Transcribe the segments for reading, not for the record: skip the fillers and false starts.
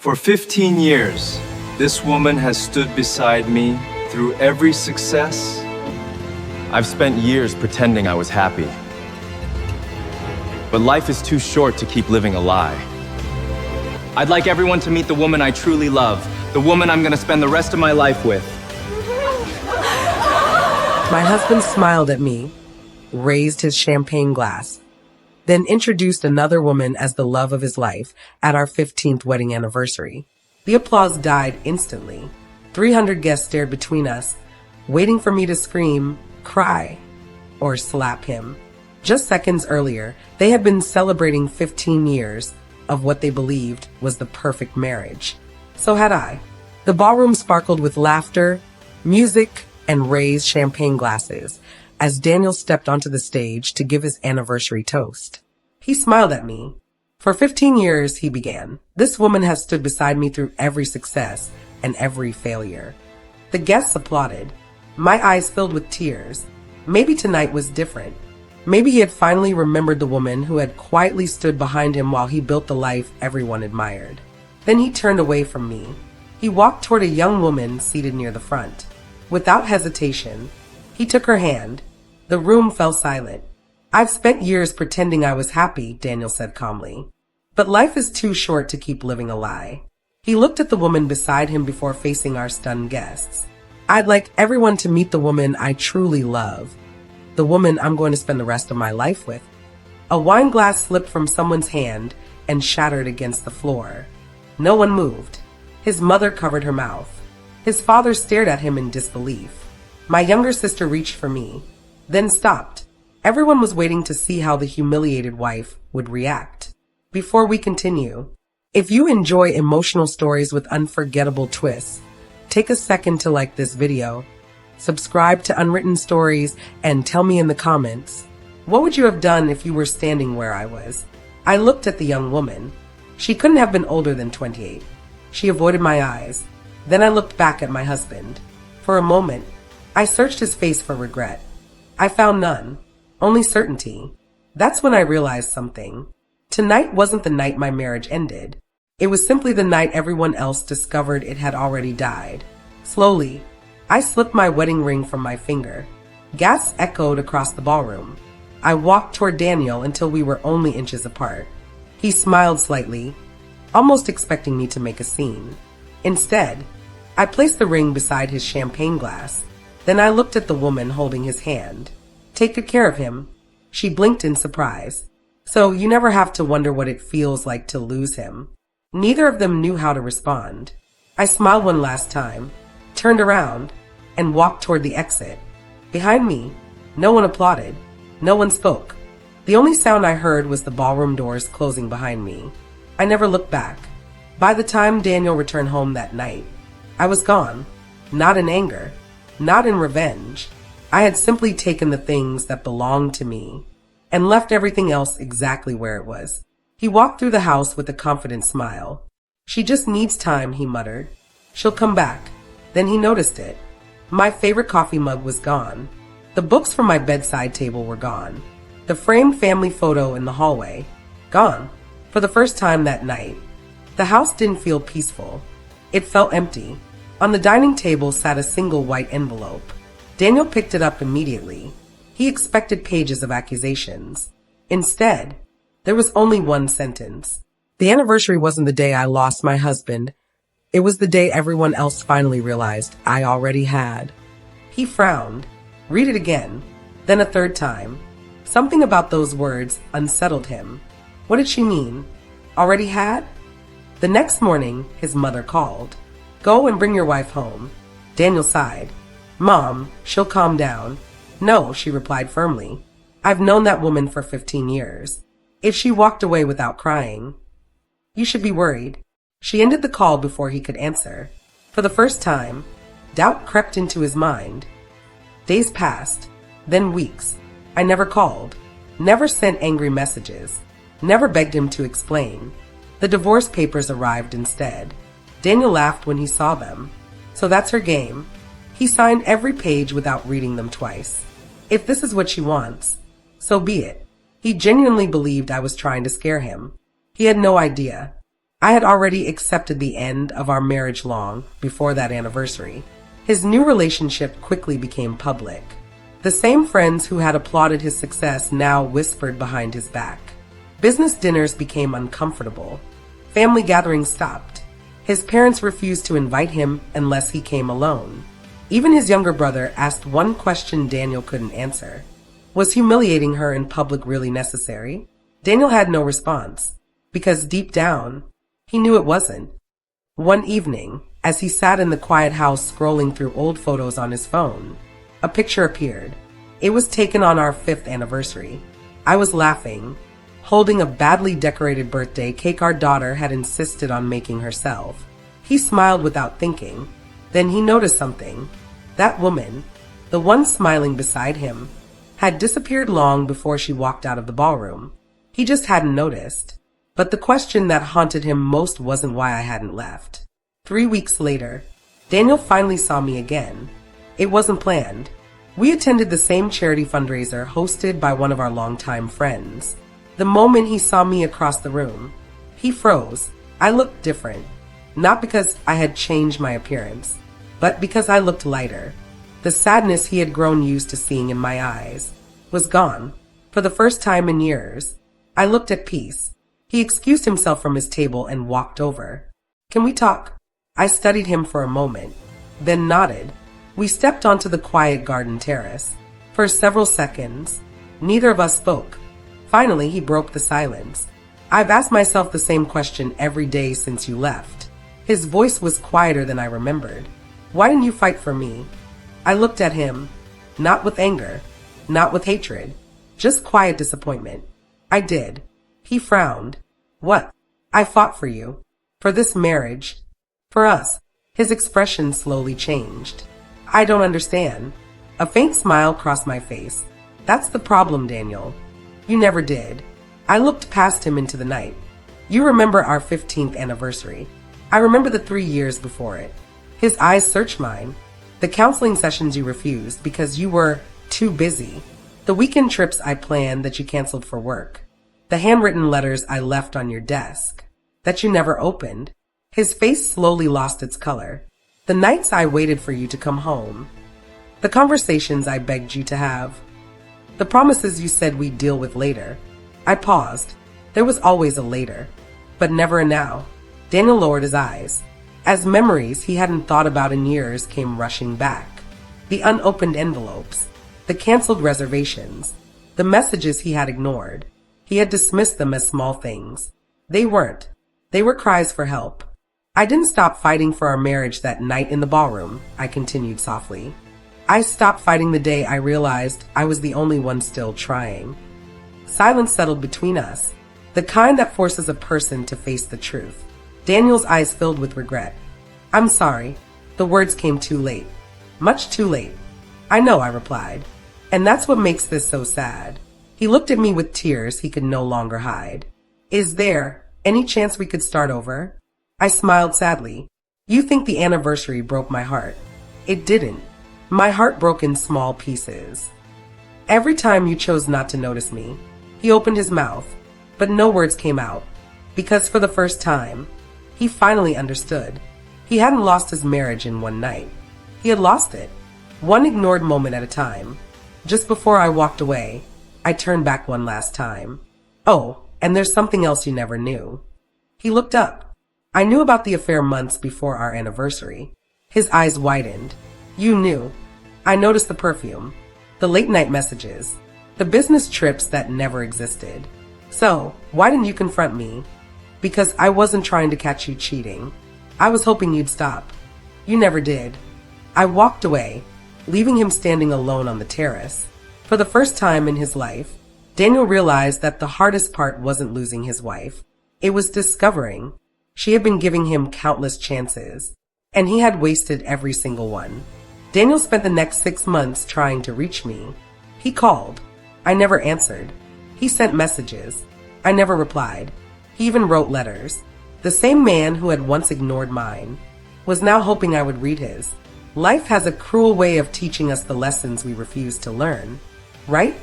For 15 years, this woman has stood beside me through every success. I've spent years pretending I was happy. But life is too short to keep living a lie. I'd like everyone to meet the woman I truly love, the woman I'm gonna spend the rest of my life with. My husband smiled at me, raised his champagne glass, then introduced another woman as the love of his life at our 15th wedding anniversary. The applause died instantly. 300 guests stared between us, waiting for me to scream, cry, or slap him. Just seconds earlier, they had been celebrating 15 years of what they believed was the perfect marriage. So had I. The ballroom sparkled with laughter, music, and raised champagne glasses as Daniel stepped onto the stage to give his anniversary toast. He smiled at me. For 15 years, he began. This woman has stood beside me through every success and every failure. The guests applauded. My eyes filled with tears. Maybe tonight was different. Maybe he had finally remembered the woman who had quietly stood behind him while he built the life everyone admired. Then he turned away from me. He walked toward a young woman seated near the front. Without hesitation, he took her hand. The room fell silent. I've spent years pretending I was happy, Daniel said calmly. But life is too short to keep living a lie. He looked at the woman beside him before facing our stunned guests. I'd like everyone to meet the woman I truly love, the woman I'm going to spend the rest of my life with. A wine glass slipped from someone's hand and shattered against the floor. No one moved. His mother covered her mouth. His father stared at him in disbelief. My younger sister reached for me, then stopped. Everyone was waiting to see how the humiliated wife would react. Before we continue, if you enjoy emotional stories with unforgettable twists, take a second to like this video, subscribe to Unwritten Stories, and tell me in the comments, what would you have done if you were standing where I was? I looked at the young woman. She couldn't have been older than 28. She avoided my eyes. Then I looked back at my husband. For a moment, I searched his face for regret. I found none, only certainty. That's when I realized something. Tonight wasn't the night my marriage ended. It was simply the night everyone else discovered it had already died. Slowly, I slipped my wedding ring from my finger. Gasps echoed across the ballroom. I walked toward Daniel until we were only inches apart. He smiled slightly, almost expecting me to make a scene. Instead, I placed the ring beside his champagne glass. Then I looked at the woman holding his hand. Take good care of him. She blinked in surprise. So you never have to wonder what it feels like to lose him. Neither of them knew how to respond. I smiled one last time, turned around, and walked toward the exit. Behind me, no one applauded. No one spoke. The only sound I heard was the ballroom doors closing behind me. I never looked back. By the time Daniel returned home that night, I was gone. Not in anger, not in revenge. I had simply taken the things that belonged to me and left everything else exactly where it was. He walked through the house with a confident smile. She just needs time, he muttered. She'll come back. Then he noticed it. My favorite coffee mug was gone. The books from my bedside table were gone. The framed family photo in the hallway, gone. For the first time that night, the house didn't feel peaceful. It felt empty. On the dining table sat a single white envelope. Daniel picked it up immediately. He expected pages of accusations. Instead, there was only one sentence. The anniversary wasn't the day I lost my husband. It was the day everyone else finally realized I already had. He frowned. Read it again, then a third time. Something about those words unsettled him. What did she mean? Already had? The next morning, his mother called. Go and bring your wife home. Daniel sighed. Mom, she'll calm down. No, she replied firmly. I've known that woman for 15 years. If she walked away without crying, you should be worried. She ended the call before he could answer. For the first time, doubt crept into his mind. Days passed, then weeks. I never called, never sent angry messages, never begged him to explain. The divorce papers arrived instead. Daniel laughed when he saw them. So that's her game. He signed every page without reading them twice. If this is what she wants, so be it. He genuinely believed I was trying to scare him. He had no idea. I had already accepted the end of our marriage long before that anniversary. His new relationship quickly became public. The same friends who had applauded his success now whispered behind his back. Business dinners became uncomfortable. Family gatherings stopped. His parents refused to invite him unless he came alone. Even his younger brother asked one question Daniel couldn't answer. Was humiliating her in public really necessary? Daniel had no response, because deep down, he knew it wasn't. One evening, as he sat in the quiet house scrolling through old photos on his phone, a picture appeared. It was taken on our 5th anniversary. I was laughing, holding a badly decorated birthday cake our daughter had insisted on making herself. He smiled without thinking. Then he noticed something. That woman, the one smiling beside him, had disappeared long before she walked out of the ballroom. He just hadn't noticed. But the question that haunted him most wasn't why I hadn't left. 3 weeks later, Daniel finally saw me again. It wasn't planned. We attended the same charity fundraiser hosted by one of our longtime friends. The moment he saw me across the room, he froze. I looked different. Not because I had changed my appearance, but because I looked lighter. The sadness he had grown used to seeing in my eyes was gone. For the first time in years, I looked at peace. He excused himself from his table and walked over. Can we talk? I studied him for a moment, then nodded. We stepped onto the quiet garden terrace. For several seconds, neither of us spoke. Finally, he broke the silence. I've asked myself the same question every day since you left. His voice was quieter than I remembered. Why didn't you fight for me? I looked at him, not with anger, not with hatred, just quiet disappointment. I did. He frowned. What? I fought for you. For this marriage. For us. His expression slowly changed. I don't understand. A faint smile crossed my face. That's the problem, Daniel. You never did. I looked past him into the night. You remember our 15th anniversary. I remember the 3 years before it. His eyes searched mine. The counseling sessions you refused because you were too busy. The weekend trips I planned that you canceled for work. The handwritten letters I left on your desk that you never opened. His face slowly lost its color. The nights I waited for you to come home. The conversations I begged you to have. The promises you said we'd deal with later. I paused. There was always a later, but never a now. Daniel lowered his eyes. As memories he hadn't thought about in years came rushing back. The unopened envelopes, the canceled reservations, the messages he had ignored. He had dismissed them as small things. They weren't. They were cries for help. I didn't stop fighting for our marriage that night in the ballroom, I continued softly. I stopped fighting the day I realized I was the only one still trying. Silence settled between us, the kind that forces a person to face the truth. Daniel's eyes filled with regret. I'm sorry. The words came too late. Much too late. I know, I replied. And that's what makes this so sad. He looked at me with tears he could no longer hide. Is there any chance we could start over? I smiled sadly. You think the anniversary broke my heart. It didn't. My heart broke in small pieces. Every time you chose not to notice me, he opened his mouth, but no words came out. Because for the first time, he finally understood. He hadn't lost his marriage in one night. He had lost it, one ignored moment at a time. Just before I walked away, I turned back one last time. Oh, and there's something else you never knew. He looked up. I knew about the affair months before our anniversary. His eyes widened. You knew. I noticed the perfume, the late night messages, the business trips that never existed. So, why didn't you confront me? Because I wasn't trying to catch you cheating. I was hoping you'd stop. You never did. I walked away, leaving him standing alone on the terrace. For the first time in his life, Daniel realized that the hardest part wasn't losing his wife. It was discovering she had been giving him countless chances, and he had wasted every single one. Daniel spent the next 6 months trying to reach me. He called. I never answered. He sent messages. I never replied. He even wrote letters. The same man who had once ignored mine was now hoping I would read his. Life has a cruel way of teaching us the lessons we refuse to learn. Right?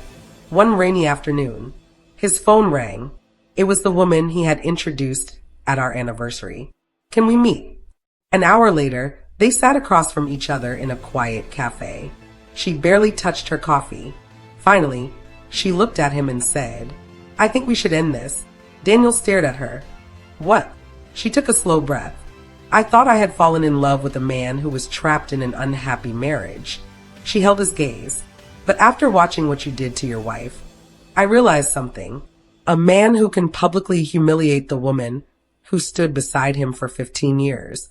One rainy afternoon, his phone rang. It was the woman he had introduced at our anniversary. Can we meet? An hour later, they sat across from each other in a quiet cafe. She barely touched her coffee. Finally, she looked at him and said, "I think we should end this." Daniel stared at her. "What?" She took a slow breath. "I thought I had fallen in love with a man who was trapped in an unhappy marriage." She held his gaze. "But after watching what you did to your wife, I realized something. A man who can publicly humiliate the woman who stood beside him for 15 years.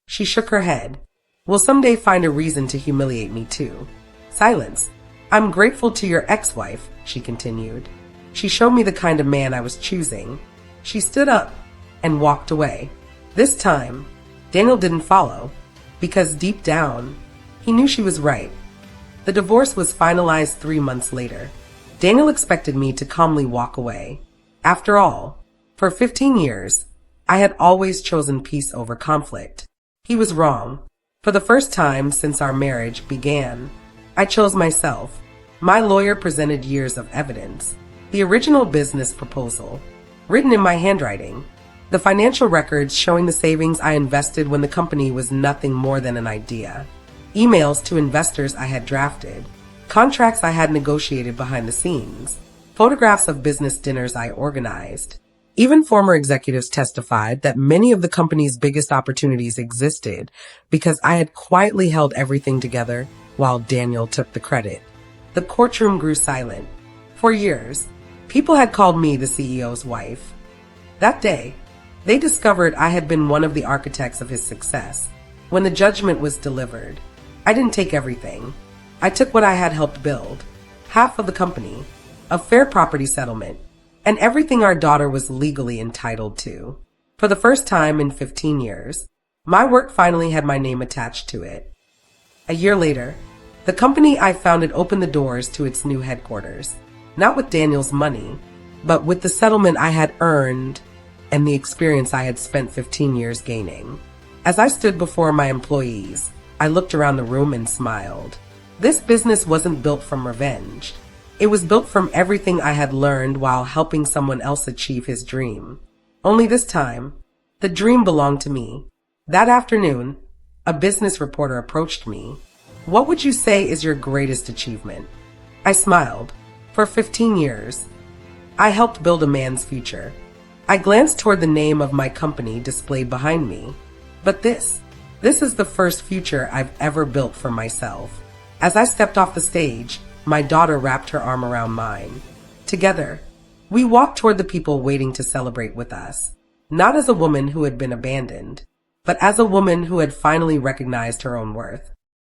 She shook her head. "Will someday find a reason to humiliate me too." Silence. "I'm grateful to your ex-wife," she continued. "She showed me the kind of man I was choosing." She stood up and walked away. This time, Daniel didn't follow, because deep down, he knew she was right. The divorce was finalized 3 months later. Daniel expected me to calmly walk away. After all, for 15 years, I had always chosen peace over conflict. He was wrong. For the first time since our marriage began, I chose myself. My lawyer presented years of evidence. The original business proposal, written in my handwriting. The financial records showing the savings I invested when the company was nothing more than an idea. Emails to investors I had drafted. Contracts I had negotiated behind the scenes. Photographs of business dinners I organized. Even former executives testified that many of the company's biggest opportunities existed because I had quietly held everything together while Daniel took the credit. The courtroom grew silent. For years, people had called me the CEO's wife. That day, they discovered I had been one of the architects of his success. When the judgment was delivered, I didn't take everything. I took what I had helped build, half of the company, a fair property settlement, and everything our daughter was legally entitled to. For the first time in 15 years, my work finally had my name attached to it. A year later, the company I founded opened the doors to its new headquarters, not with Daniel's money, but with the settlement I had earned and the experience I had spent 15 years gaining. As I stood before my employees, I looked around the room and smiled. This business wasn't built from revenge. It was built from everything I had learned while helping someone else achieve his dream. Only this time, the dream belonged to me. That afternoon, a business reporter approached me. "What would you say is your greatest achievement?" I smiled. For 15 years, I helped build a man's future. I glanced toward the name of my company displayed behind me. But this is the first future I've ever built for myself. As I stepped off the stage, my daughter wrapped her arm around mine. Together, we walked toward the people waiting to celebrate with us. Not as a woman who had been abandoned, but as a woman who had finally recognized her own worth.